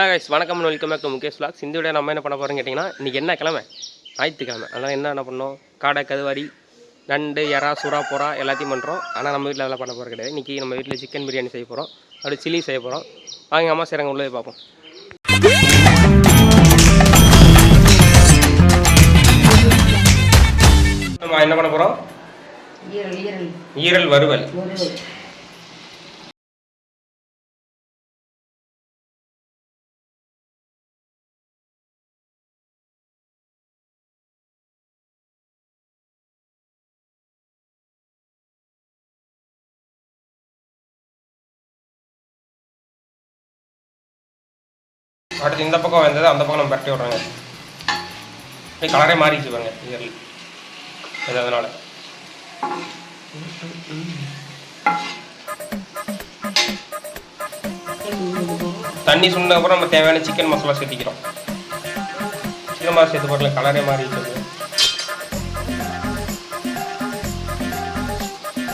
Guys வணக்கம் welcome back to Mukesh vlogs. இந்த video நம்ம என்ன பண்ண போகிறோம்னு கேட்டிங்கன்னா இன்றைக்கி என்ன கிழமை? ஞாயிற்றுக்கிழமை. அதனால் என்ன பண்ணோம், காடை கதுவாரி நண்டு எறா சுறா புறா எல்லாத்தையும் பண்ணுறோம். ஆனால் நம்ம வீட்டில் அதெல்லாம் பண்ண போகிறது கிடையாது. இன்றைக்கி நம்ம வீட்டில் சிக்கன் பிரியாணி செய்ய போகிறோம், அப்படி சில்லி செய்ய போகிறோம். வாங்க அம்மா செய்கிறாங்க, உள்ளே பார்ப்போம். நம்ம என்ன பண்ண போகிறோம்? ஈரல் வறுவல். அடுத்து இந்த பக்கம் வந்தது, அந்த பக்கம் நம்ம பரட்டி விட்றாங்க. கலரே மாறிச்சு பாருங்க ஈரல். அதனால தண்ணி சுண்டதுக்கப்புறம் நம்ம தேவையான சிக்கன் மசாலா சேர்த்திக்கிறோம். சிக்கன் மசாலா சேர்த்து போடல, கலரே மாறிச்சு.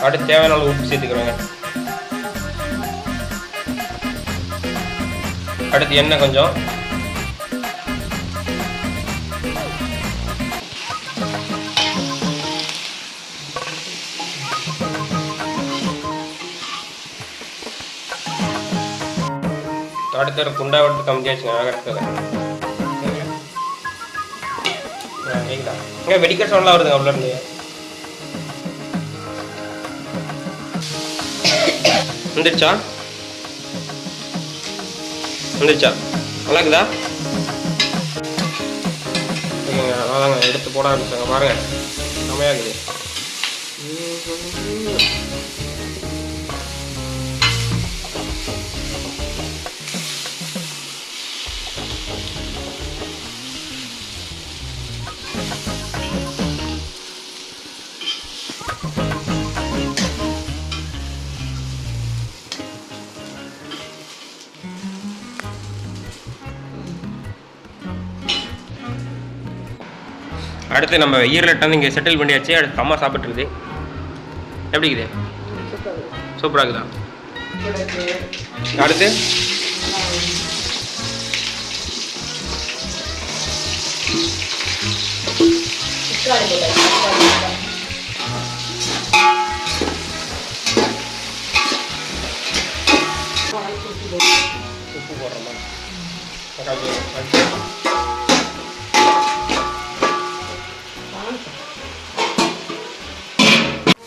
அடுத்து தேவையான அளவு உப்பு சேர்த்துக்கிறோங்க. அடுத்து எண்ணெய் கொஞ்சம், அடுத்த ஒரு குண்டா எடுத்து கம்மியாச்சுங்க. வெடிக்கல் சவுண்ட்லாம் வருதுங்க அவ்வளோ இருந்து. வந்துடுச்சா வந்துடுச்சா நல்லா இருக்குதா? அதாங்க எடுத்து போட ஆரம்பிச்சாங்க பாருங்க, செம்மையாக இருக்குது. அடுத்து நம்ம ஈரலட்டை வந்து இங்கே செட்டில் பண்ணியாச்சு. அடுத்து அம்மா சாப்பிட்ருக்குது. எப்படி இருக்குது? சூப்பராக இருக்குதா? அடுத்து உப்பு போடுறோமா?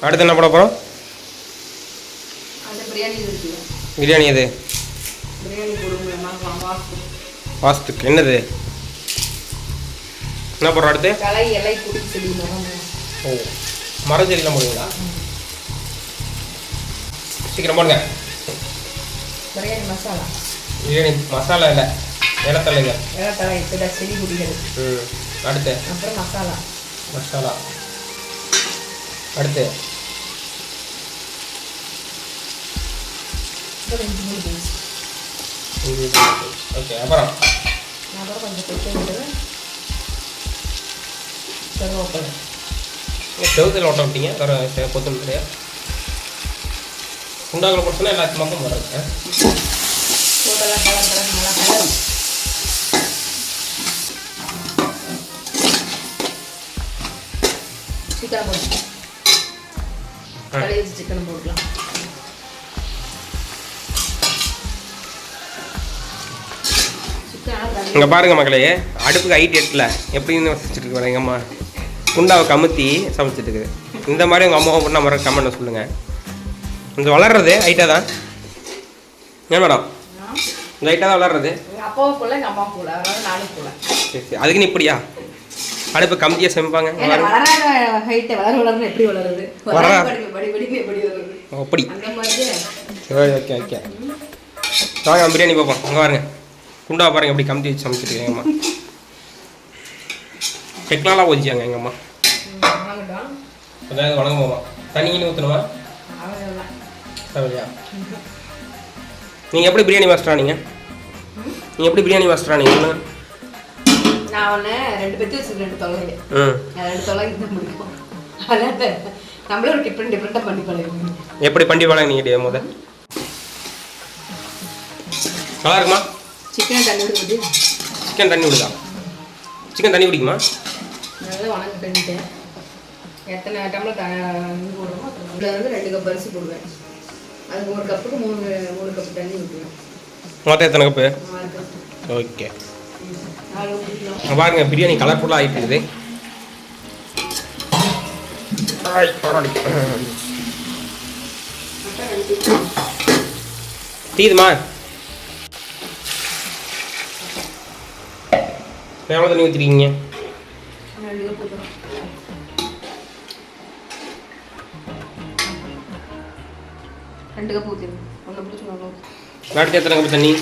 அடுத்து என்ன பண்ண போகிறோம்? பிரியாணி. எது வாஸ்துக்கு என்னது என்ன போடுறோம்? அடுத்து ஓ, மரஞ்செடிலாம் போடுவீங்களா? சீக்கிரம் போடுங்க. பிரியாணி மசாலா இல்லை, இலத்தலைங்க. அடுத்து மசாலா. அடுத்து ஓகே. அப்புறம் செவத்தில் ஓட்ட விட்டீங்க, கொத்தமல்லி குண்டாக்கில் போட்டோன்னா எல்லாத்துக்கும் பக்கம் வர்றது. சிக்கன் போடலாம். இங்கே பாருங்க மக்களே, அடுப்புக்கு ஹைட் எட்டல எப்படின்னு வச்சுட்டு வரேன். எங்கள் அம்மா குண்டாவை கமுத்தி சமைச்சிட்டு இருக்குது. இந்த மாதிரி உங்கள் அம்மாவை பண்ண மாதிரி கமெண்ட் சொல்லுங்கள். கொஞ்சம் வளர்றது ஹைட்டாக தான் ஏன் மேடம்? இந்த ஹைட்டாக தான் வளர்றது. சரி சரி, அதுக்குன்னு இப்படியா அடுப்பு கம்மியாக சமைப்பாங்க? அப்படி சரி, ஓகே ஓகே. வாங்க பிரியாணி பார்ப்போம். அங்கே பாருங்க, குண்டா பாருங்க எப்படி கம்பி வச்சு சமைச்சிருக்கேன் எங்கள் அம்மா. டெக்னாலாக ஓதிச்சாங்க எங்கள் அம்மா. அதாவது வணங்க போமா, தண்ணின்னு ஊற்றணுமா? சரியா? நீங்கள் எப்படி பிரியாணி மாஸ்டரா? நீங்கள் எப்படி பிரியாணி மாஸ்டரா? நீங்கள் நான் ஒன்று 2 பேர்த்து வச்சு 2 தொலைங்க 2 தொலைங்க தான் முடிக்கும். அதனால் நம்மளே ஒரு டிஃப்ரெண்ட்டாக பண்ணி பழகுவோம். எப்படி பண்ணி பழகுனீங்க? முதல் நல்லா இருக்குமா? சிக்கன் தண்ணி விடுது. சிக்கன் தண்ணி விடுதா? சிக்கன் தண்ணி குடிக்குமா? நல்லா வணங்க பண்ணிட்டேன். எத்தனை டம்ளர் தண்ணி போடுறோமோ அதில் வந்து 2 கப் அரிசி போடுவேன். அதுக்கு 1 கப்புக்கு 3 கப் தண்ணி ஊற்றுவேன். மொத்தம் எத்தனை கப்பு? 6 கப். ஓகே. பாருங்க பிரியாணி கலர்ஃபுல்லாக ஆகிட்டு இருக்குது. தீதுமா எவ்வளோ தண்ணி ஊற்றிருக்கீங்க? 2 கப் ஊற்றுறோம். ரெண்டு கப் ஊற்றிடுங்க. ஒன்று பிடிச்சி நல்லா ஊற்றி. அடுத்து எத்தனை கப்பு தண்ணி?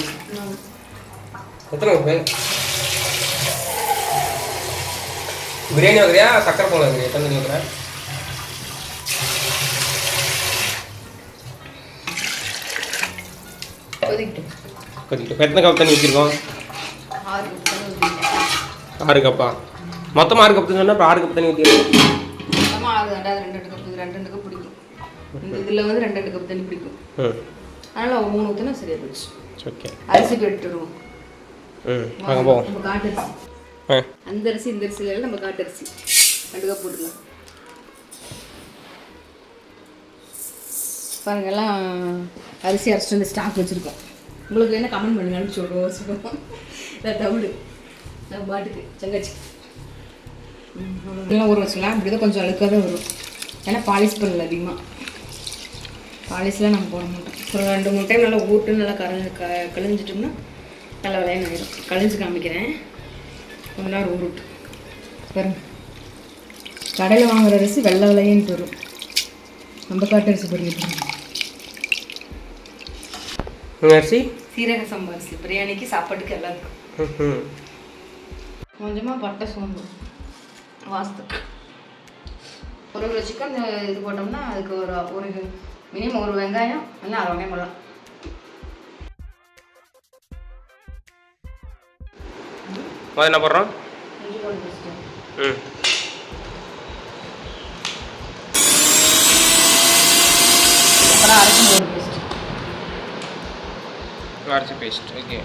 எத்தனை கப்பு? பிரியாணி வைக்கிறியா சக்கரை பொங்கல் வைக்கிறியா? எத்தனை தண்ணி வைக்கிறேன்? கொதிக்கிட்டு எத்தனை கப் தண்ணி ஊற்றிருக்கோம்? 6 கப் தண்ணி ஊற்றிட்டேன். 6 கப்பா? மொத்தமாக 6 கப்பு சொன்னால் இப்போ 6 கப் தண்ணி ஊற்றிருக்கோம். மொத்தமாக 6 ரெண்டாவது 2 கப் 2 கப் பிடிக்கும். இந்த இதில் வந்து 2 கப் தண்ணி பிடிக்கும். அதனால் 3 ஊற்றினா சரியாக போச்சு. ஓகே. அரிசி போட்டுருவோம். வாங்க போவோம். நம்ம காட்டரிசி. அந்த அரிசி இந்த அரிசியில் நம்ம காட்டரிசி 2 கப் போட்டுக்கலாம். பாருங்க எல்லாம் அரிசி அரைச்சிட்டு வந்து ஸ்டாக் வச்சுருக்கோம். உங்களுக்கு என்ன கமெண்ட் பண்ணுங்க, அனுப்பிச்சி விடுவோம் வச்சுக்கோம். இல்லை தவிடு நம்ம பாட்டுக்கு செங்காச்சி எல்லாம் ஊற வச்சுக்கலாம். அப்படி தான் கொஞ்சம் அழுக்காக தான் வரும். ஏன்னா பாலிஷ் பண்ணல அதிகமாக. பாலிஷ்லாம் நம்ம போட மாட்டோம். ஒரு 2-3 டைம் நல்லா ஊட்டு நல்லா கழிஞ்சிட்டோம்னா நல்லா விளையாண்டு ஆயிடும். கழிஞ்சு காமிக்கிறேன். கொஞ்ச நேரம் ஊருட்டு பாருங்க. கடையில் வாங்குற அரிசி வெள்ளை விளையன்னு வரும். நம்ம காட்டு அரிசி பொரியல் அரிசி சீரக சம்பா அரிசி பிரியாணிக்கு சாப்பாட்டுக்கு எல்லாத்துக்கும். கொஞ்சமாக பட்டை சோம்பு வாசத்துக்கு. 1 கிலோ சிக்கன் இது போட்டோம்னா அதுக்கு ஒரு மினிமம் 1 வெங்காயம் இல்லை 1/2 வெங்காயம் போடலாம். என்ன போடுறோம்? இஞ்சி பூண்டு பேஸ்ட்டு. அப்புறம் அரைச்சி பூண்டு பேஸ்ட்டு. அரைச்சி பேஸ்ட். ஓகே.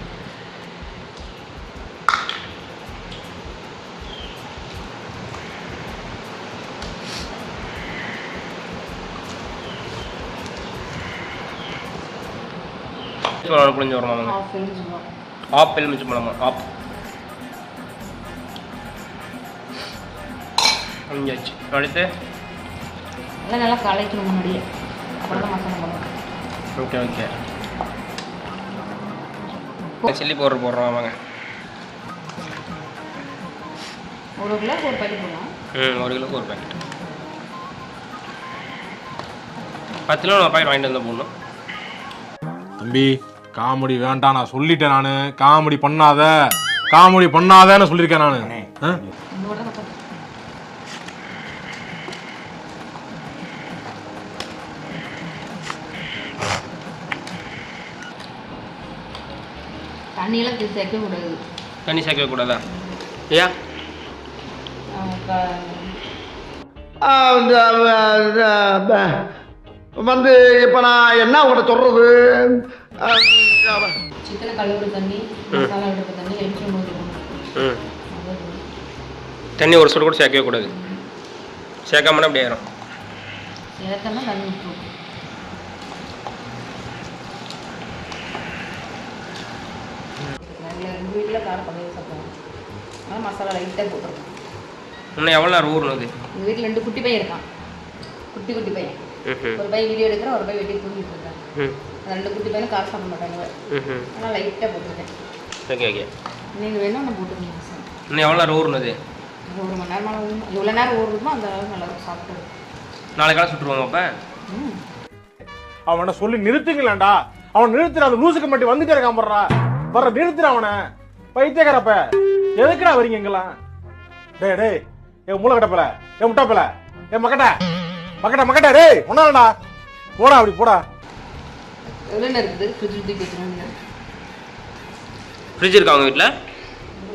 புளிஞ்சு வரணும். ஆப் எலுமிச்சு பழமா? ஆப் புளிஞ்சாச்சு. அடுத்து எல்லாம் நல்லா கலக்கணும் முன்னாடியே. அப்புறம் தான் மசாலா போடணும். Okay okay. சில்லி பவுடர் போடுறோம். வாங்க 1 கிலோக்கு ஒரு பாக்கெட் போடலாம். 1 கிலோக்கு ஒரு பாக்கெட். 10 கிலோ நான் பாக்கெட் வாங்கிட்டு வந்து போடணும். தம்பி காமெடி வேண்டாம், நான் சொல்லிட்டேன். நான் காமெடி பண்ணாதேன்னு சொல்லியிருக்கேன் நான். தண்ணியெல்லாம் சேர்க்கக்கூடாது. தண்ணி சேர்க்கக்கூடாதா? ஐயா வந்து இப்போ நான் என்ன உங்கள்கிட்ட சொல்றது? சிக்கனை கழுவுற தண்ணி, மசாலா எடுக்கிற தண்ணி, எலுமிச்சம்பழம் போடணும். தண்ணி ஒரு சொல் கூட சேர்க்கவே கூடாது. சேர்க்காமனா அப்படி ஆயிரும். சேர்த்தோம்னா தண்ணி ஊற்றும். எங்கள் வீட்டில் காரம் கம்மியாக சாப்பிடுவோம். ஆனால் மசாலா லைட்டாக போட்டுருக்கோம். இன்னும் எவ்வளோ நேரம் ஊறணும்? எங்கள் வீட்டில் 2 குட்டி பையன் இருக்கான். குட்டி பையன். ஒரு பையன் வீடியோ எடுக்கிறேன், ஒரு பையன் வெட்டி தூங்கிட்டு இருக்கேன். அந்த 2 குட்டி பையனும் காரம் சாப்பிட மாட்டாங்க. ஆனால் லைட்டாக போட்டுருக்கேன். Okay okay. நீங்கள் வேணும் நான் போட்டுருக்கேன் மசாலா. இன்னும் எவ்வளோ நேரம் ஊறணும்? 1 மணி நேரமாக ஊறணும். எவ்வளோ நேரம் ஊறுமோ அந்த அளவுக்கு நல்லா சாப்பிட்டு. நாளைக்கு காலை சுட்டுருவாங்க. அப்போ அவனை சொல்லி நிறுத்துங்களேன்டா. அவன் நிறுத்துற அந்த லூசுக்கு மட்டும் வந்துட்டே இருக்கான். வர்ற நிறுத்துற அவனை. பைத்தியக்காரப்ப எதுக்குடா வரீங்க எங்கெல்லாம்? டேய் என் மூளை கட்டப்பல, என் முட்டாப்பல, என் மக்கட்ட டேய் ஒன்னாடா போடா. அப்படி போடா. எவ்வளோ நேரம் இருக்குது? ஃப்ரிட்ஜ் தூக்கி வச்சுருவாங்க. ஃப்ரிட்ஜ் இருக்கா அவங்க வீட்டில்?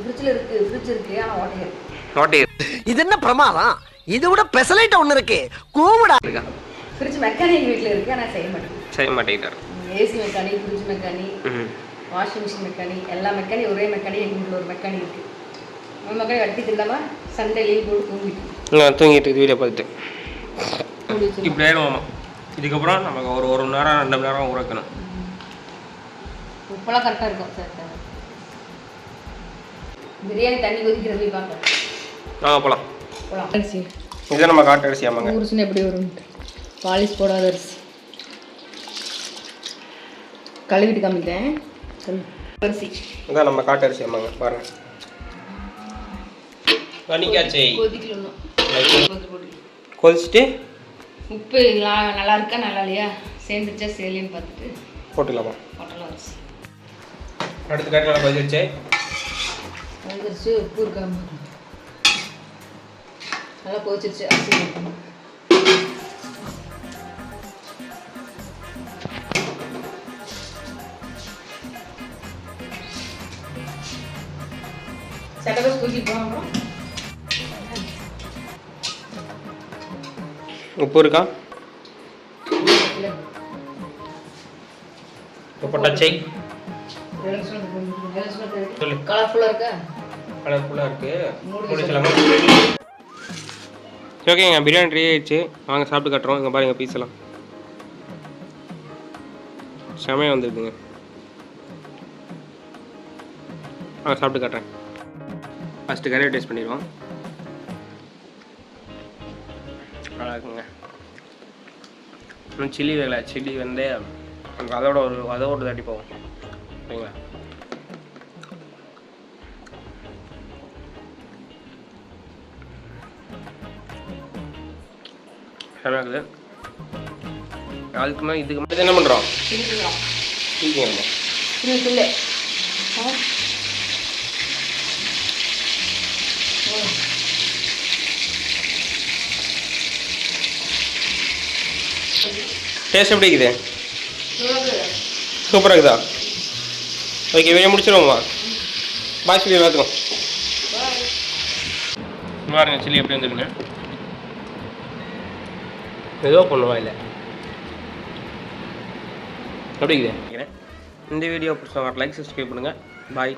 ஃப்ரிட்ஜில் இருக்குது. ஃப்ரிட்ஜ் இருக்குது. ஆனால் ஓட்டை. இது என்ன பிரமாதம்? இதை விட பெசலைட் ஒன்று இருக்கு. கூவிடா இருக்கா? ஃப்ரிட்ஜ் மெக்கானிக் வீட்டில் இருக்குது. ஆனால் செய்ய மாட்டேங்குது. செய்ய மாட்டேங்கிறார். AC mechanic, fridge mechanic washing machine mechanic, எல்லா மெக்கானிக் ஒரே மெக்கானிக். எங்களுக்கு ஒரு மெக்கானிக் இருக்குது. நம்ம மெக்கானிக் வட்டிட்டு இல்லாமல் சண்டே லீவ் போட்டு தூங்கிட்டு வீடியோ பார்த்துட்டு தூங்கிட்டு இப்படி ஆயிடும். இதுக்கப்புறம் நமக்கு ஒரு 1 மணி நேரம் 2 மணி நேரம் ஊற வைக்கணும். உப்பெல்லாம் கரெக்டாக இருக்கும் சார். பிரியாணி தண்ணி கொதிக்கிற போய் பார்க்கலாம். போகலாம். போகலாம். அரிசி இதுதான் நம்ம காட்டு அரிசி. ஆமாங்க. ஊருச்சுன்னு எப்படி வரும்? பாலிஷ் போடாத அரிசி. கழுவிட்டு காமிக்கிறேன். அரிசி இதுதான் நம்ம காட்டு அரிசி. ஆமாங்க, பாருங்க. வணிகாச்சே கொதிக்கணும். கொதிச்சுட்டு உப்பு நல்லா இருக்கா நல்லா இல்லையா சேர்ந்துச்சா சேலின்னு பார்த்துட்டு போட்டுக்கலாமா? போட்டலாம் அரிசி. அடுத்து காட்டு நல்லா கொதிச்சு வந்துருச்சு. உப்பு இருக்காம நல்லா கொதிச்சிருச்சு. அரிசி போட்டணும். சக்கரை தூக்கி போனோம். உப்பு இருக்கா? போட்டாச்சே. கலர்ஃபுல்லாக இருக்கா? கலர்ஃபுல்லாக இருக்குது. முடிச்சலாமா? ஓகேங்க, பிரியாணி ரெடி ஆயிடுச்சு. வாங்க சாப்பிட்டு காட்டுறோம். இங்கே பாருங்கள் பீஸ் எல்லாம் செமையாக வந்துருக்குங்க. வாங்க சாப்பிட்டு காட்டுறேன். ஃபஸ்ட்டு கறியை டேஸ்ட் பண்ணிடுவோம். நல்லா இருக்குங்க. இன்னும் சில்லி வேகலை. சில்லி வந்து அதோட ஒரு தாட்டி போகும். சரிங்களா? செமையாக இருக்குது. அதுக்கு மேலே இதுக்கு மேலே என்ன பண்ணுறோம்? இல்லை டேஸ்ட் எப்படி இருக்குது? சூப்பராக இருக்குதா? ஓகே, வெளியே முடிச்சிடுவோம்மா. பாய் சொல்லி எல்லாத்துக்கும். பாருங்க சில்லி எப்படி வந்துருக்குங்க. ஏதோ பண்ணுவா இல்லை எப்படி இருக்குது? இந்த வீடியோ பிடிச்சா லைக் சப்ஸ்கிரைப் பண்ணுங்கள். பாய்.